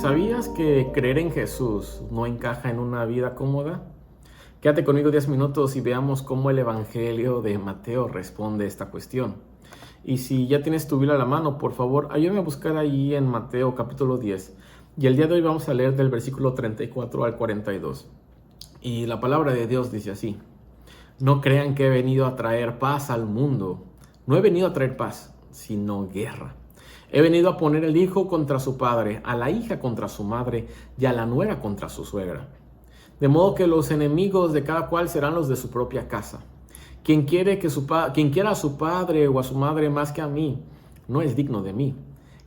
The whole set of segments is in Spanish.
¿Sabías que creer en Jesús no encaja en una vida cómoda? Quédate conmigo 10 minutos y veamos cómo el Evangelio de Mateo responde a esta cuestión. Y si ya tienes tu Biblia a la mano, por favor, ayúdame a buscar ahí en Mateo capítulo 10. Y el día de hoy vamos a leer del versículo 34 al 42. Y la palabra de Dios dice así: No crean que he venido a traer paz al mundo. No he venido a traer paz, sino guerra. He venido a poner el hijo contra su padre, a la hija contra su madre y a la nuera contra su suegra. De modo que los enemigos de cada cual serán los de su propia casa. Quien quiera a su padre o a su madre más que a mí, no es digno de mí.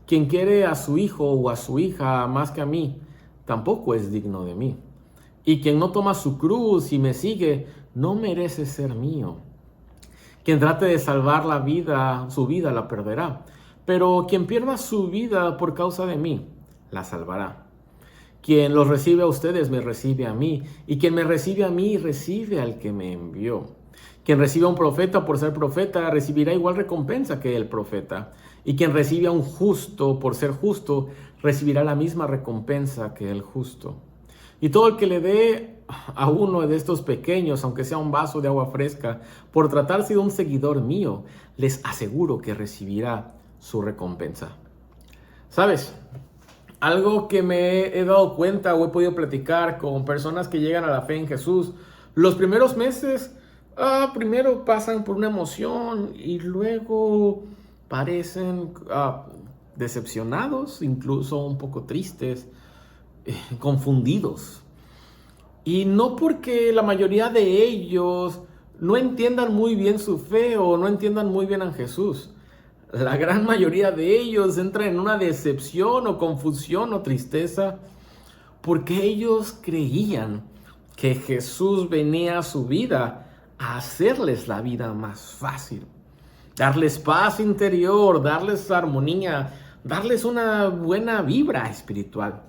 Quien quiere a su hijo o a su hija más que a mí, tampoco es digno de mí. Y quien no toma su cruz y me sigue, no merece ser mío. Quien trate de salvar su vida la perderá. Pero quien pierda su vida por causa de mí, la salvará. Quien los recibe a ustedes, me recibe a mí. Y quien me recibe a mí, recibe al que me envió. Quien recibe a un profeta por ser profeta, recibirá igual recompensa que el profeta. Y quien recibe a un justo por ser justo, recibirá la misma recompensa que el justo. Y todo el que le dé a uno de estos pequeños, aunque sea un vaso de agua fresca, por tratarse de un seguidor mío, les aseguro que recibirá su recompensa. ¿Sabes? Algo que me he dado cuenta o he podido platicar con personas que llegan a la fe en Jesús, los primeros meses, primero pasan por una emoción y luego parecen decepcionados, incluso un poco tristes, confundidos. Y no porque la mayoría de ellos no entiendan muy bien su fe o no entiendan muy bien a Jesús. La gran mayoría de ellos entran en una decepción o confusión o tristeza porque ellos creían que Jesús venía a su vida a hacerles la vida más fácil, darles paz interior, darles armonía, darles una buena vibra espiritual.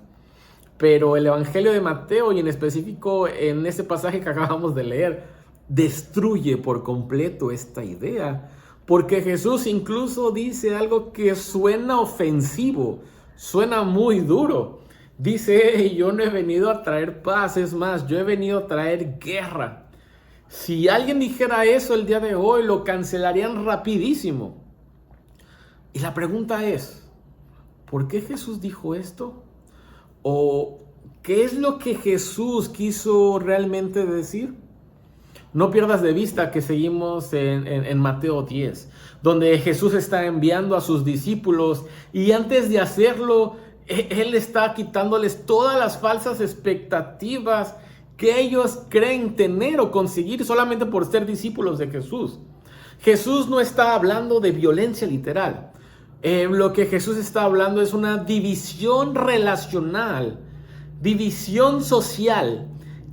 Pero el Evangelio de Mateo, y en específico en este pasaje que acabamos de leer, destruye por completo esta idea. Porque Jesús incluso dice algo que suena ofensivo, suena muy duro. Dice, yo no he venido a traer paz, es más, yo he venido a traer guerra. Si alguien dijera eso el día de hoy, lo cancelarían rapidísimo. Y la pregunta es, ¿por qué Jesús dijo esto? ¿O qué es lo que Jesús quiso realmente decir? No pierdas de vista que seguimos en Mateo 10, donde Jesús está enviando a sus discípulos y antes de hacerlo, Él está quitándoles todas las falsas expectativas que ellos creen tener o conseguir solamente por ser discípulos de Jesús. Jesús no está hablando de violencia literal. Lo que Jesús está hablando es una división relacional, división social,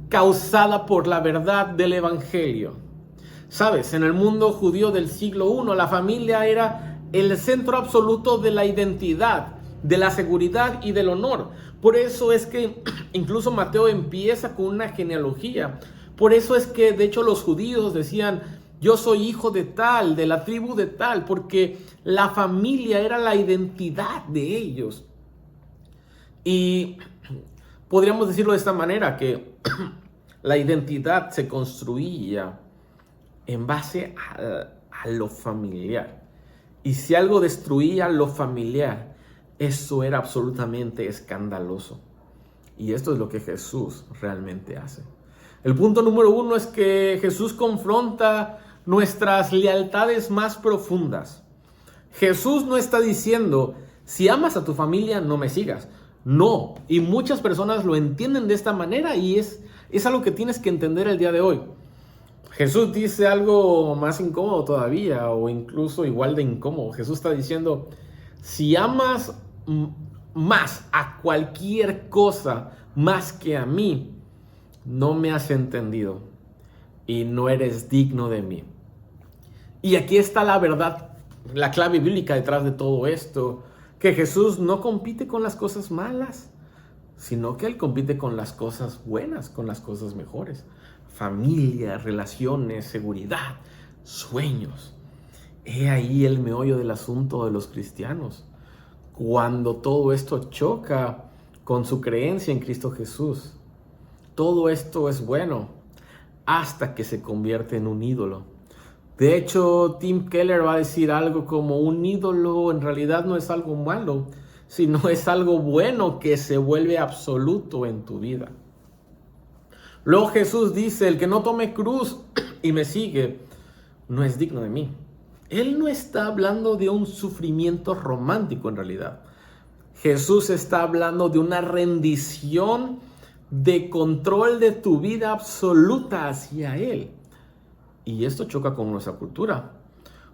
causada por la verdad del Evangelio. Sabes, en el mundo judío del siglo I, la familia era el centro absoluto de la identidad, de la seguridad y del honor. Por eso es que incluso Mateo empieza con una genealogía. Por eso es que de hecho los judíos decían, yo soy hijo de tal, de la tribu de tal, porque la familia era la identidad de ellos. Y podríamos decirlo de esta manera, que la identidad se construía en base a lo familiar. Y si algo destruía lo familiar, eso era absolutamente escandaloso. Y esto es lo que Jesús realmente hace. El punto número 1 es que Jesús confronta nuestras lealtades más profundas. Jesús no está diciendo, si amas a tu familia, no me sigas. No, y muchas personas lo entienden de esta manera y es algo que tienes que entender el día de hoy. Jesús dice algo más incómodo todavía, o incluso igual de incómodo. Jesús está diciendo, si amas más a cualquier cosa más que a mí, no me has entendido y no eres digno de mí. Y aquí está la verdad, la clave bíblica detrás de todo esto, que Jesús no compite con las cosas malas, sino que Él compite con las cosas buenas, con las cosas mejores. Familia, relaciones, seguridad, sueños. He ahí el meollo del asunto de los cristianos. Cuando todo esto choca con su creencia en Cristo Jesús. Todo esto es bueno hasta que se convierte en un ídolo. De hecho, Tim Keller va a decir algo como: un ídolo en realidad no es algo malo, sino es algo bueno que se vuelve absoluto en tu vida. Luego Jesús dice: el que no tome cruz y me sigue, no es digno de mí. Él no está hablando de un sufrimiento romántico en realidad. Jesús está hablando de una rendición de control de tu vida absoluta hacia Él. Y esto choca con nuestra cultura,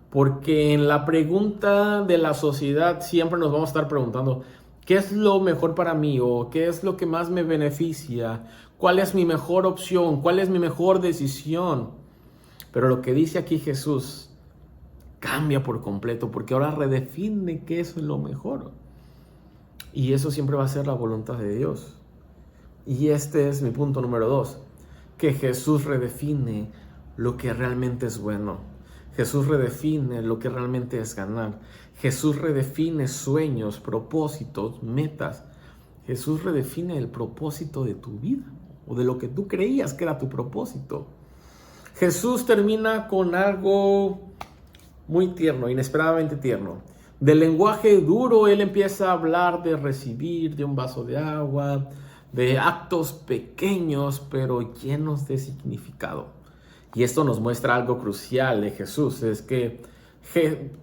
porque en la pregunta de la sociedad siempre nos vamos a estar preguntando: ¿qué es lo mejor para mí? ¿O qué es lo que más me beneficia? ¿Cuál es mi mejor opción? ¿Cuál es mi mejor decisión? Pero lo que dice aquí Jesús cambia por completo, porque ahora redefine qué es lo mejor. Y eso siempre va a ser la voluntad de Dios. Y este es mi punto número 2, que Jesús redefine lo que realmente es bueno. Jesús redefine lo que realmente es ganar. Jesús redefine sueños, propósitos, metas. Jesús redefine el propósito de tu vida, o de lo que tú creías que era tu propósito. Jesús termina con algo muy tierno, inesperadamente tierno. Del lenguaje duro, Él empieza a hablar de recibir, de un vaso de agua, de actos pequeños pero llenos de significado. Y esto nos muestra algo crucial de Jesús: es que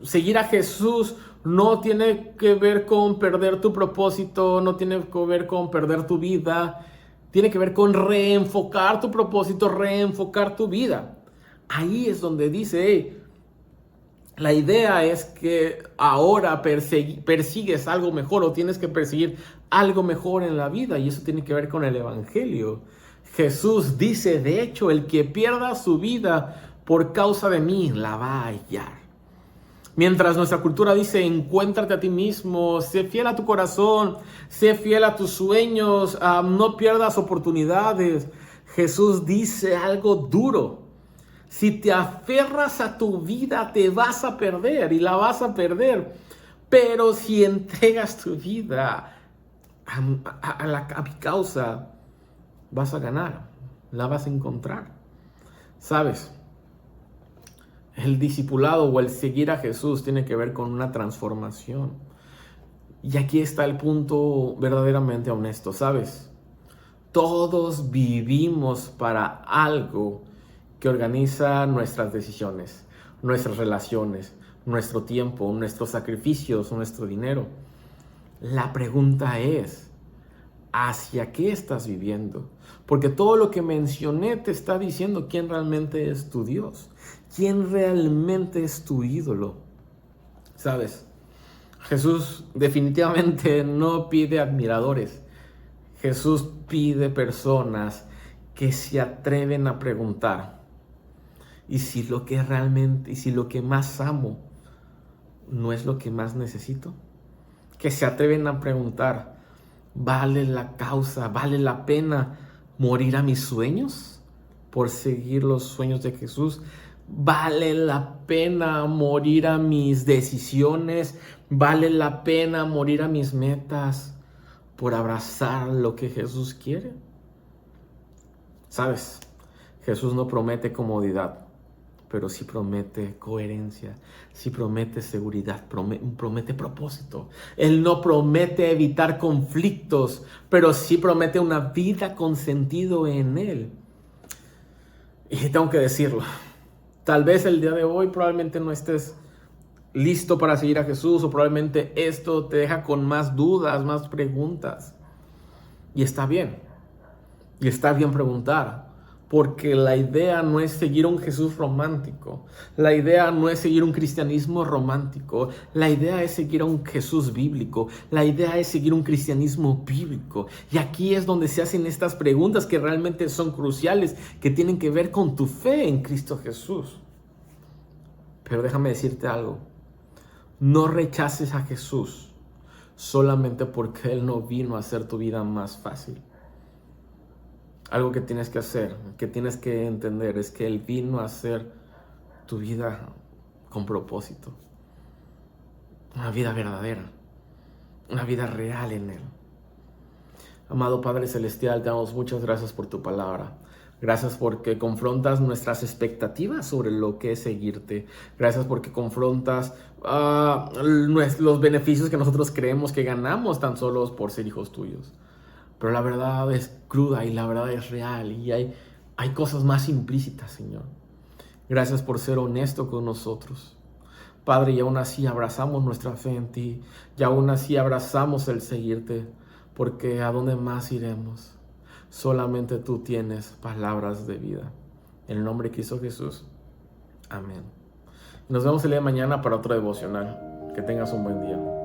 seguir a Jesús no tiene que ver con perder tu propósito, no tiene que ver con perder tu vida, tiene que ver con reenfocar tu propósito, reenfocar tu vida. Ahí es donde dice: hey, la idea es que ahora persigues algo mejor, o tienes que perseguir algo mejor en la vida, y eso tiene que ver con el Evangelio. Jesús dice, de hecho, el que pierda su vida por causa de mí la va a hallar. Mientras nuestra cultura dice: encuéntrate a ti mismo, sé fiel a tu corazón, sé fiel a tus sueños, no pierdas oportunidades. Jesús dice algo duro: si te aferras a tu vida, te vas a perder y la vas a perder. Pero si entregas tu vida a mi causa, vas a ganar, la vas a encontrar. ¿Sabes? El discipulado o el seguir a Jesús tiene que ver con una transformación. Y aquí está el punto verdaderamente honesto, ¿sabes? Todos vivimos para algo que organiza nuestras decisiones, nuestras relaciones, nuestro tiempo, nuestros sacrificios, nuestro dinero. La pregunta es: ¿hacia qué estás viviendo? Porque todo lo que mencioné te está diciendo quién realmente es tu Dios, quién realmente es tu ídolo. ¿Sabes? Jesús definitivamente no pide admiradores. Jesús pide personas que se atreven a preguntar: ¿y si lo que más amo no es lo que más necesito? Que se atreven a preguntar: ¿vale la causa, vale la pena morir a mis sueños por seguir los sueños de Jesús? ¿Vale la pena morir a mis decisiones? ¿Vale la pena morir a mis metas por abrazar lo que Jesús quiere? ¿Sabes? Jesús no promete comodidad, pero sí promete coherencia, sí promete seguridad, promete propósito. Él no promete evitar conflictos, pero sí promete una vida con sentido en Él. Y tengo que decirlo, tal vez el día de hoy probablemente no estés listo para seguir a Jesús, o probablemente esto te deja con más dudas, más preguntas. Y está bien preguntar. Porque la idea no es seguir un Jesús romántico. La idea no es seguir un cristianismo romántico. La idea es seguir a un Jesús bíblico. La idea es seguir un cristianismo bíblico. Y aquí es donde se hacen estas preguntas que realmente son cruciales, que tienen que ver con tu fe en Cristo Jesús. Pero déjame decirte algo. No rechaces a Jesús solamente porque Él no vino a hacer tu vida más fácil. Algo que tienes que hacer, que tienes que entender, es que Él vino a hacer tu vida con propósito. Una vida verdadera, una vida real en Él. Amado Padre Celestial, te damos muchas gracias por tu palabra. Gracias porque confrontas nuestras expectativas sobre lo que es seguirte. Gracias porque confrontas los beneficios que nosotros creemos que ganamos tan solos por ser hijos tuyos. Pero la verdad es cruda y la verdad es real y hay cosas más implícitas, Señor. Gracias por ser honesto con nosotros. Padre, y aún así abrazamos nuestra fe en ti, y aún así abrazamos el seguirte, porque ¿a dónde más iremos? Solamente tú tienes palabras de vida. En el nombre de Cristo Jesús. Amén. Nos vemos el día de mañana para otro devocional. Que tengas un buen día.